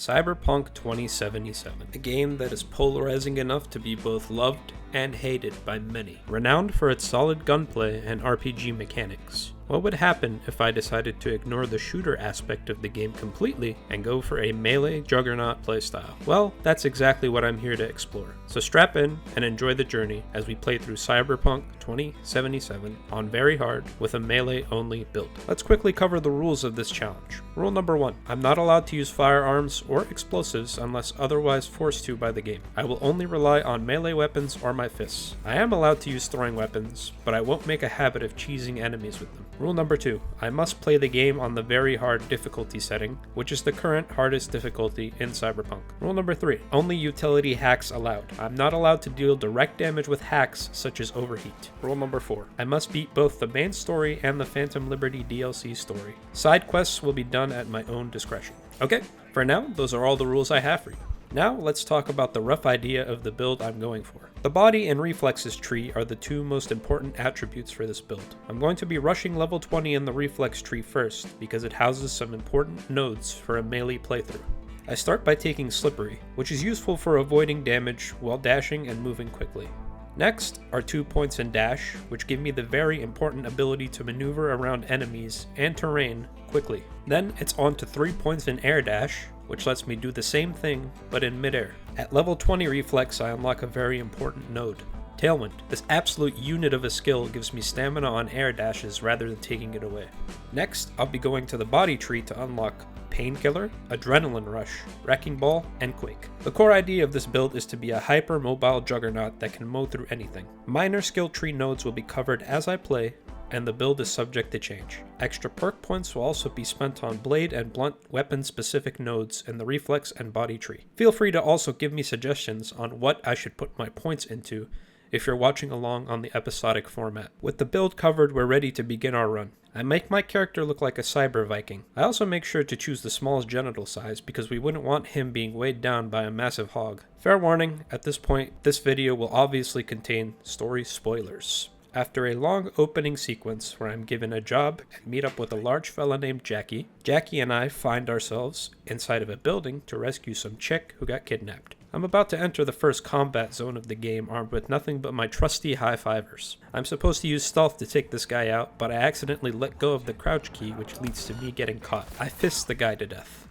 Cyberpunk 2077, a game that is polarizing enough to be both loved and hated by many. Renowned for its solid gunplay and RPG mechanics. What would happen if I decided to ignore the shooter aspect of the game completely and go for a melee juggernaut playstyle? Well, that's exactly what I'm here to explore. So strap in and enjoy the journey as we play through Cyberpunk 2077 on very hard with a melee only build. Let's quickly cover the rules of this challenge. Rule number 1. I'm not allowed to use firearms or explosives unless otherwise forced to by the game. I will only rely on melee weapons or my fists. I am allowed to use throwing weapons, but I won't make a habit of cheesing enemies with them. Rule number 2. I must play the game on the very hard difficulty setting, which is the current hardest difficulty in Cyberpunk. Rule number 3. Only utility hacks allowed. I'm not allowed to deal direct damage with hacks such as overheat. Rule number 4. I must beat both the main story and the Phantom Liberty DLC story. Side quests will be done at my own discretion. Okay, for now, those are all the rules I have for you. Now let's talk about the rough idea of the build I'm going for. The body and reflexes tree are the two most important attributes for this build. I'm going to be rushing level 20 in the reflex tree first because it houses some important nodes for a melee playthrough. I start by taking Slippery, which is useful for avoiding damage while dashing and moving quickly. Next are 2 points in Dash, which give me the very important ability to maneuver around enemies and terrain quickly. Then it's on to 3 points in Air Dash, which lets me do the same thing but in midair. At level 20 Reflex, I unlock a very important node, Tailwind. This absolute unit of a skill gives me stamina on air dashes rather than taking it away. Next, I'll be going to the body tree to unlock Painkiller, Adrenaline Rush, Wrecking Ball, and Quake. The core idea of this build is to be a hyper-mobile juggernaut that can mow through anything. Minor skill tree nodes will be covered as I play, and the build is subject to change. Extra perk points will also be spent on blade and blunt weapon specific nodes in the reflex and body tree. Feel free to also give me suggestions on what I should put my points into if you're watching along on the episodic format. With the build covered, we're ready to begin our run. I make my character look like a cyber Viking. I also make sure to choose the smallest genital size because we wouldn't want him being weighed down by a massive hog. Fair warning, at this point, this video will obviously contain story spoilers. After a long opening sequence where I'm given a job and meet up with a large fella named Jackie, Jackie and I find ourselves inside of a building to rescue some chick who got kidnapped. I'm about to enter the first combat zone of the game armed with nothing but my trusty high-fivers. I'm supposed to use stealth to take this guy out, but I accidentally let go of the crouch key, which leads to me getting caught. I fist the guy to death.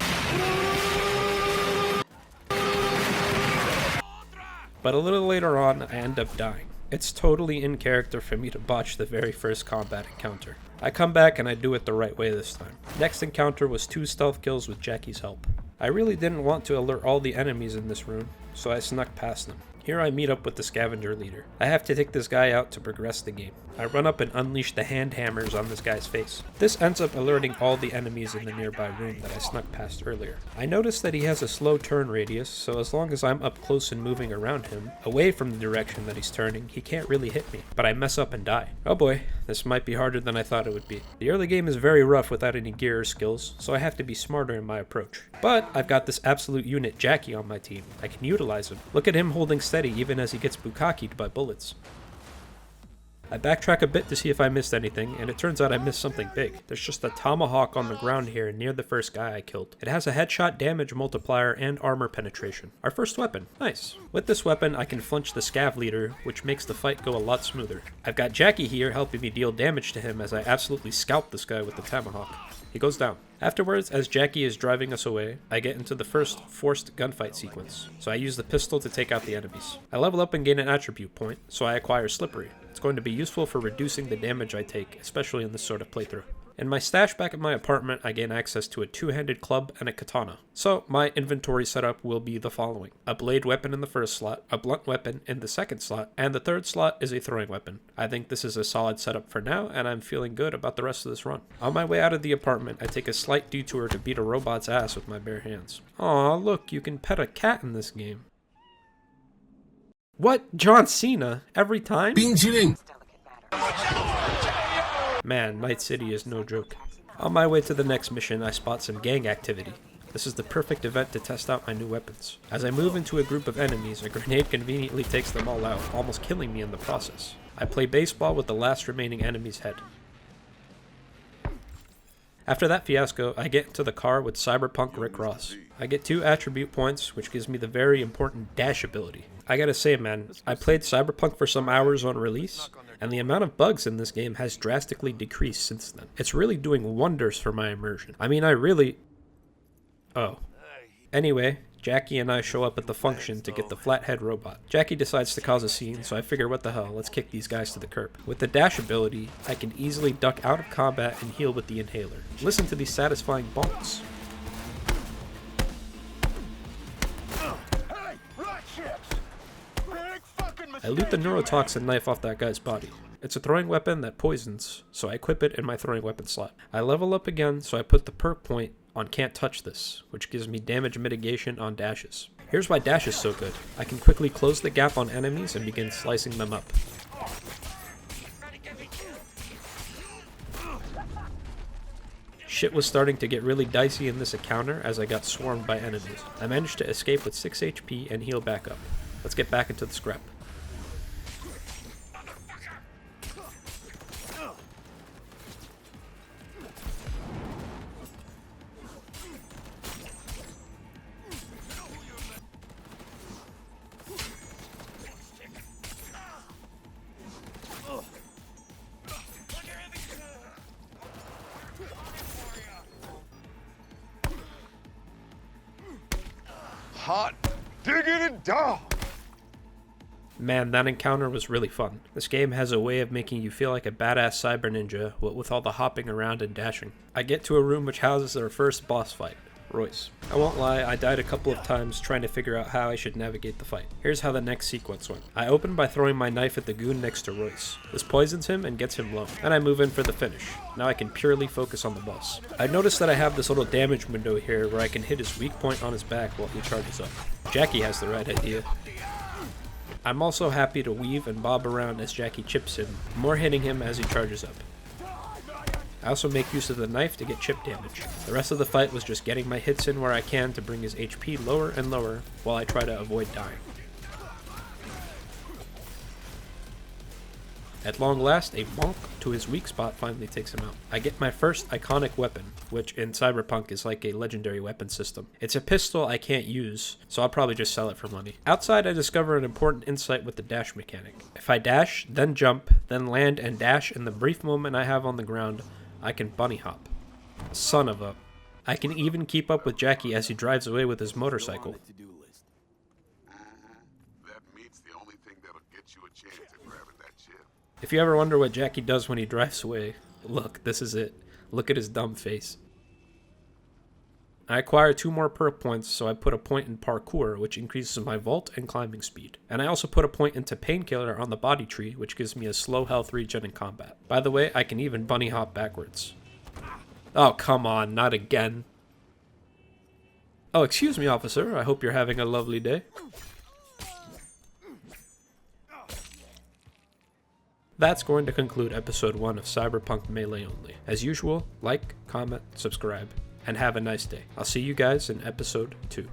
But a little later on, I end up dying. It's totally in character for me to botch the very first combat encounter. I come back and I do it the right way this time. Next encounter was 2 stealth kills with Jackie's help. I really didn't want to alert all the enemies in this room, so I snuck past them. Here I meet up with the scavenger leader. I have to take this guy out to progress the game. I run up and unleash the hand hammers on this guy's face. This ends up alerting all the enemies in the nearby room that I snuck past earlier. I notice that he has a slow turn radius, so as long as I'm up close and moving around him, away from the direction that he's turning, he can't really hit me. But I mess up and die. Oh boy, this might be harder than I thought it would be. The early game is very rough without any gear or skills, so I have to be smarter in my approach. But I've got this absolute unit Jackie on my team. I can utilize him. Look at him holding steady even as he gets bukkakied by bullets. I backtrack a bit to see if I missed anything, and it turns out I missed something big. There's just a tomahawk on the ground here near the first guy I killed. It has a headshot damage multiplier and armor penetration. Our first weapon. Nice. With this weapon, I can flinch the scav leader, which makes the fight go a lot smoother. I've got Jackie here helping me deal damage to him as I absolutely scalp this guy with the tomahawk. He goes down. Afterwards, as Jackie is driving us away, I get into the first forced gunfight sequence, so I use the pistol to take out the enemies. I level up and gain an attribute point, so I acquire Slippery. It's going to be useful for reducing the damage I take, especially in this sort of playthrough. In my stash back at my apartment, I gain access to a 2-handed club and a katana. So my inventory setup will be the following. A blade weapon in the first slot, a blunt weapon in the second slot, and the third slot is a throwing weapon. I think this is a solid setup for now, and I'm feeling good about the rest of this run. On my way out of the apartment, I take a slight detour to beat a robot's ass with my bare hands. Aw, look, you can pet a cat in this game. What? John Cena? Every time? Man, Night City is no joke. On my way to the next mission, I spot some gang activity. This is the perfect event to test out my new weapons. As I move into a group of enemies, a grenade conveniently takes them all out, almost killing me in the process. I play baseball with the last remaining enemy's head. After that fiasco, I get into the car with Cyberpunk Rick Ross. I get 2 attribute points, which gives me the very important dash ability. I gotta say, man, I played Cyberpunk for some hours on release, and the amount of bugs in this game has drastically decreased since then. It's really doing wonders for my immersion. I mean, Oh. Anyway, Jackie and I show up at the function to get the flathead robot. Jackie decides to cause a scene, so I figure what the hell, let's kick these guys to the curb. With the dash ability, I can easily duck out of combat and heal with the inhaler. Listen to these satisfying bonks. I loot the neurotoxin knife off that guy's body. It's a throwing weapon that poisons, so I equip it in my throwing weapon slot. I level up again, so I put the perk point on Can't Touch This, which gives me damage mitigation on dashes. Here's why dash is so good. I can quickly close the gap on enemies and begin slicing them up. Shit was starting to get really dicey in this encounter as I got swarmed by enemies. I managed to escape with 6 HP and heal back up. Let's get back into the scrap. Hot diggity dog! Man, that encounter was really fun. This game has a way of making you feel like a badass cyber ninja, what with all the hopping around and dashing. I get to a room which houses our first boss fight, Royce. I won't lie, I died a couple of times trying to figure out how I should navigate the fight. Here's how the next sequence went. I open by throwing my knife at the goon next to Royce. This poisons him and gets him low. Then I move in for the finish. Now I can purely focus on the boss. I noticed that I have this little damage window here where I can hit his weak point on his back while he charges up. Jackie has the right idea. I'm also happy to weave and bob around as Jackie chips him, more hitting him as he charges up. I also make use of the knife to get chip damage. The rest of the fight was just getting my hits in where I can to bring his HP lower and lower while I try to avoid dying. At long last, a bonk to his weak spot finally takes him out. I get my first iconic weapon, which in Cyberpunk is like a legendary weapon system. It's a pistol I can't use, so I'll probably just sell it for money. Outside, I discover an important insight with the dash mechanic. If I dash, then jump, then land and dash in the brief moment I have on the ground, I can bunny hop. Son of a... I can even keep up with Jackie as he drives away with his motorcycle. If you ever wonder what Jackie does when he drives away, look, this is it. Look at his dumb face. I acquire 2 more perk points, so I put a point in parkour, which increases my vault and climbing speed. And I also put a point into painkiller on the body tree, which gives me a slow health regen in combat. By the way, I can even bunny hop backwards. Oh, come on, not again. Oh, excuse me, officer. I hope you're having a lovely day. That's going to conclude episode 1 of Cyberpunk Melee Only. As usual, like, comment, subscribe, and have a nice day. I'll see you guys in episode 2.